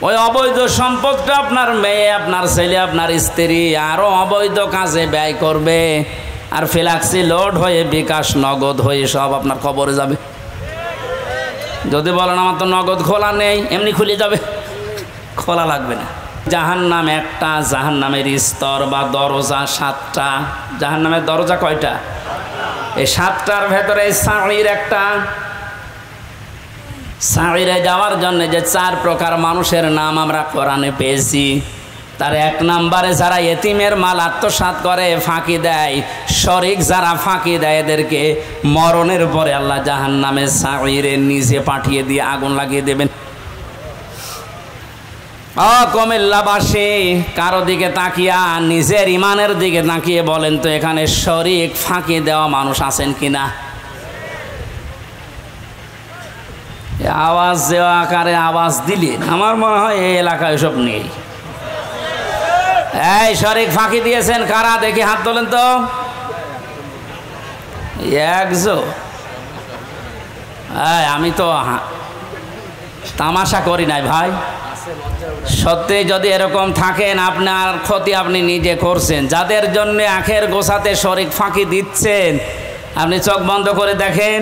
ওই অবৈধ সম্পদটা আপনার মেয়ে, আপনার ছেলে, আপনার স্ত্রী আরো অবৈধ কাজে ব্যয় করবে, আর ফ্ল্যাক্সি লোড হয়ে বিকাশ নগদ হয়ে সব আপনার কবরে যাবে। যদি বলেন আমার তো নগদ খোলা নেই, এমনি খুলে যাবে, খোলা লাগবে না। জাহান্নাম একটা, জাহান্নামের স্তর বা দরজা 7টা। জাহান্নামের দরজা কয়টা? এই 7টার ভেতরে সাঈর একটা। সাঈরে যাওয়ার জন্য যে 4 প্রকার মানুষের নাম আমরা কোরআনে পেয়েছি, তার 1 নম্বরে যারা এতিমের মাল আত্মসাৎ করে, ফাঁকি দেয়, শরিক যারা ফাঁকি দেয়, এদেরকে মরণের পরে আল্লাহ জাহান্নামে সাঈরের নিচে পাঠিয়ে দিয়ে আগুন লাগিয়ে দেবেন। কুমিল্লাবাসী কারো দিকে তাকিয়া নিজের ইমানের দিকে তাকিয়ে বলেন তো, এখানে শরিক ফাঁকি দেওয়া মানুষ আছেন কিনা? আওয়াজ দেওয়া আকারে আওয়াজ দিলেন, আমার মনে হয় এই এলাকায় সব নেই। এই শরিক ফাঁকি দিয়েছেন কারা? দেখি হাত তোলেন তো। একজন। আমি তো তামাশা করি নাই ভাই, সত্যি যদি এরকম থাকেন আপনার ক্ষতি আপনি নিজে করছেন। যাদের জন্য আখের গোছাতে শরিক ফাঁকি দিচ্ছেন, আপনি চোখ বন্ধ করে দেখেন,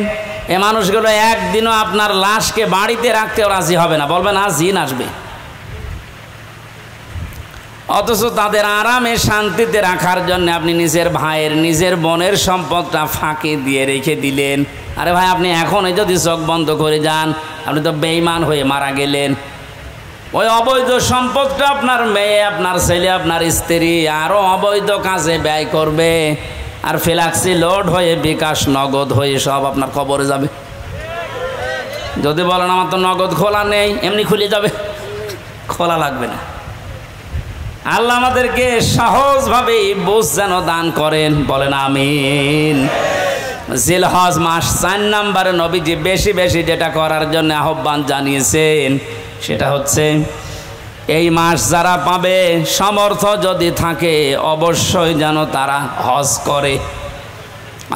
এ মানুষগুলো একদিনও আপনার লাশকে বাড়িতে রাখতেও রাজি হবে না, বলবেন আজ জিন আসবে। অথচ তাদের আরামে শান্তিতে রাখার জন্য আপনি নিজের ভাইয়ের, নিজের বোনের সম্পদটা ফাঁকি দিয়ে রেখে দিলেন। আরে ভাই, আপনি এখনই যদি চোখ বন্ধ করে যান, আপনি তো বেঈমান হয়ে মারা গেলেন। ওই অবৈধ সম্পদটা আপনার মেয়ে, আপনার ছেলে, আপনার স্ত্রী আরো অবৈধ কাজে ব্যয় করবে, আর ফ্ল্যাক্সি লোড হয়ে বিকাশ নগদ হয়ে সব আপনার কবরে যাবে। যদি বলেন আমার তো নগদ খোলা নেই, এমনি খুলে যাবে, খোলা লাগবে না। আল্লাহ আমাদেরকে সহজভাবে বুঝ যেন দান করেন, বলেন আমিন। জিলহজ মাস 4 নম্বরে নবীজি বেশি বেশি যেটা করার জন্য আহ্বান জানিয়েছেন, সেটা হচ্ছে এই মাস যারা পাবে, সমর্থ যদি থাকে অবশ্যই যেন তারা হজ করে।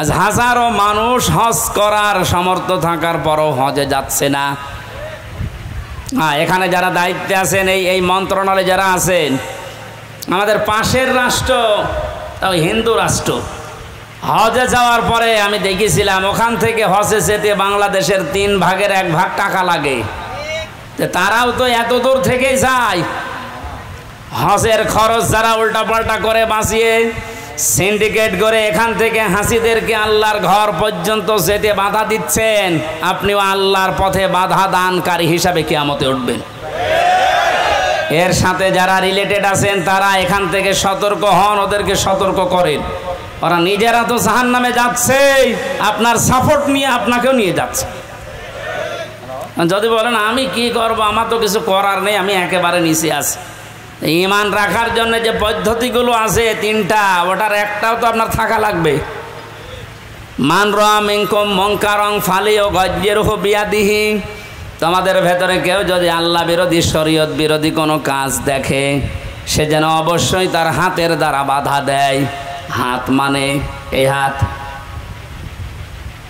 আজ হাজারো মানুষ হজ করার সমর্থ থাকার পরও হজে যাচ্ছে না। এখানে যারা দায়িত্বে আছেন, এই মন্ত্রণালয়ে যারা আছেন, আমাদের পাশের রাষ্ট্র তাও হিন্দু রাষ্ট্র, হজে যাওয়ার পরে আমি দেখেছিলাম ওখান থেকে হজে যেতে বাংলাদেশের 3 ভাগের 1 ভাগ টাকা লাগে। তারাও তো এত দূর থেকেই যায়। হজের খরচ যারা উল্টাপাল্টা করে বাঁচিয়ে সিন্ডিকেট করে এখান থেকে হাসিদেরকে আল্লাহর ঘর পর্যন্ত যেতে বাধা দিচ্ছেন, আপনিও আল্লাহর পথে বাধা দানকারী হিসাবে কিয়ামতে উঠবেন। এর সাথে যারা রিলেটেড আছেন তারা এখান থেকে সতর্ক হন, ওদেরকে সতর্ক করেন। ওরা নিজেরা তো জাহান্নামে যাচ্ছে, আপনার সাপোর্ট নিয়ে আপনাকেও নিয়ে যাচ্ছে। যদি বলেন আমি কি করব, আমার তো কিছু করার নেই, আমি একেবারে নিচে আছি। ঈমান রাখার জন্য যে পদ্ধতিগুলো আছে 3টা, ওটার একটাও তো আপনার থাকা লাগবে। মান রাআ মিনকুম মুনকারান ফালিয়ুগায়্যিরহু বিয়াদিহি। তোমাদের ভেতরে কেউ যদি আল্লাহ বিরোধী, শরীয়ত বিরোধী কোনো কাজ দেখে, সে যেন অবশ্যই তার হাতের দ্বারা বাধা দেয়। হাত মানে এই হাত,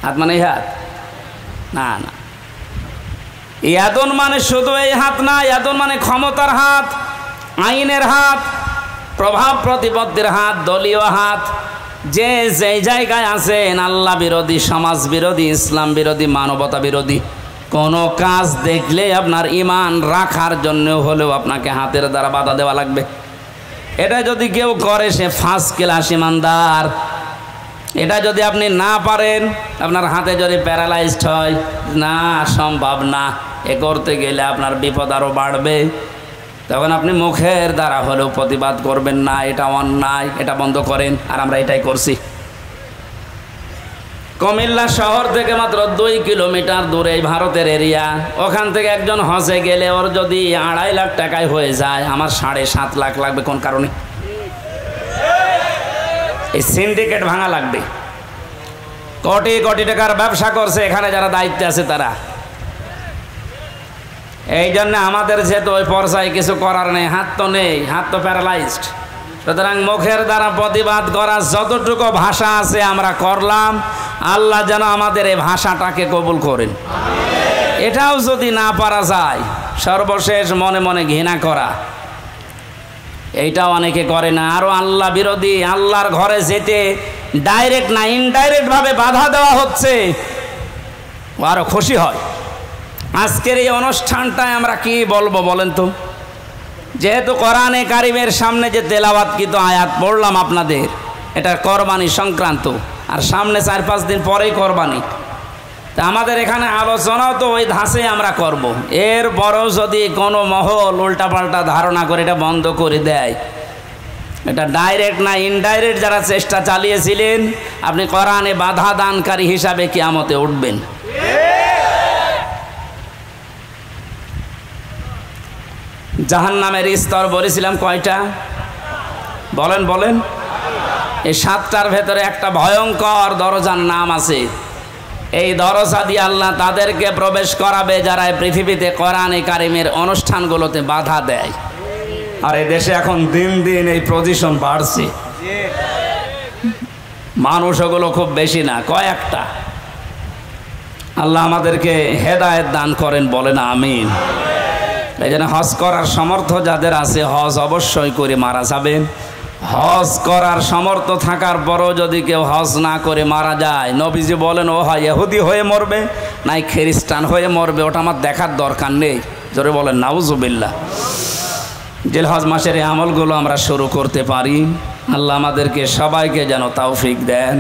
হাত মানে এই হাত না, না। ইয়াদুন মানে শুধু এই হাত না, ইয়াদুন মানে ক্ষমতার হাত, আইনের হাত, প্রভাব প্রতিপত্তির হাত, দলীয় হাত। যে যেই জায়গায় আছেন, আল্লাহ বিরোধী, সমাজ বিরোধী, ইসলাম বিরোধী, মানবতা বিরোধী কোনো কাজ দেখলে আপনার ঈমান রাখার জন্য হলেও আপনাকে হাতের দ্বারা বাধা দেওয়া লাগবে। এটা যদি কেউ করে সে ফার্স্ট ক্লাস ঈমানদার। এটা যদি আপনি না পারেন, আপনার হাতে যদি প্যারালাইজড হয়, না সম্ভব না, এ করতে গেলে আপনার বিপদ আরও বাড়বে। তখন আপনি মুখের দ্বারা হলেও প্রতিবাদ করবেন, না এটা অন্যায়, এটা বন্ধ করেন। আর আমরা এটাই করছি। কুমিল্লা শহর থেকে মাত্র 2 কিলোমিটার দূরে ভারতের এরিয়া। ওখান থেকে একজন হজে গেলে ওর যদি 2.5 লাখ টাকায় হয়ে যায়, আমার 7.5 লাখ লাগবে। কোন কারণে? এই সিন্ডিকেট ভাঙা লাগবে। কোটি কোটি টাকার ব্যবসা করছে এখানে যারা দায়িত্বে আছে তারা। এই জন্য আমাদের যেহেতু ওই পর্যায়ে কিছু করার নেই, হাত তো নেই, হাত তো প্যারালাইজড। সুতরাং মুখের দ্বারা প্রতিবাদ করার যতটুকু ভাষা আছে আমরা করলাম। আল্লাহ যেন আমাদের এই ভাষাটাকে কবুল করেন। এটাও যদি না পারা যায়, সর্বশেষ মনে মনে ঘৃণা করা, এইটাও অনেকে করে না। আরো আল্লাহ বিরোধী, আল্লাহর ঘরে যেতে ডাইরেক্ট না ইনডাইরেক্ট ভাবে বাধা দেওয়া হচ্ছে, ও আরো খুশি হয়। আজকের এই অনুষ্ঠানটায় আমরা কি বলবো বলেন তো? যেহেতু কোরআনে কারিমের সামনে যে তেলাওয়াতকৃত আয়াত পড়লাম আপনাদের, এটা কোরবানি সংক্রান্ত, আর সামনে 4-5 দিন পরেই কোরবানি। তা আমাদের এখানে আলোচনাও তো ওই ধাঁচে আমরা করব। এর বড়ও যদি কোনো মহল উল্টাপাল্টা ধারণা করে এটা বন্ধ করে দেয়, এটা ডাইরেক্ট না ইনডাইরেক্ট যারা চেষ্টা চালিয়েছিলেন, আপনি কোরআনে বাধা দানকারী হিসাবে কিয়ামতে উঠবেন। জাহান্নামের স্তর বলেছিলাম কয়টা? বলেন বলেন। এই 7টার ভেতরে একটা ভয়ঙ্কর দরজার নাম আছে। এই দরজা দিয়ে আল্লাহ তাদেরকে প্রবেশ করাবে যারা এই পৃথিবীতে কোরআনে কারিমের অনুষ্ঠানগুলোতে বাধা দেয়। আর এই দেশে এখন দিন দিন এই পজিশন বাড়ছে, মানুষ ওগুলো খুব বেশি না, কয়েকটা। আল্লাহ আমাদেরকে হেদায়েত দান করেন, বলেন আমিন। এই জন্য হজ করার সামর্থ্য যাদের আছে হজ অবশ্যই করে মারা যাবেন। হজ করার সামর্থ্য থাকার পরও যদি কেউ হজ না করে মারা যায়, নবীজি বলেন ও হয় ইহুদি হয়ে মরবে নাই খ্রিস্টান হয়ে মরবে, ওটা আমার দেখার দরকার নেই। জোরে বলেন নাউজুবিল্লাহ। জিলহজ মাসের এই আমলগুলো আমরা শুরু করতে পারি। আল্লাহ আমাদেরকে সবাইকে যেন তৌফিক দেন।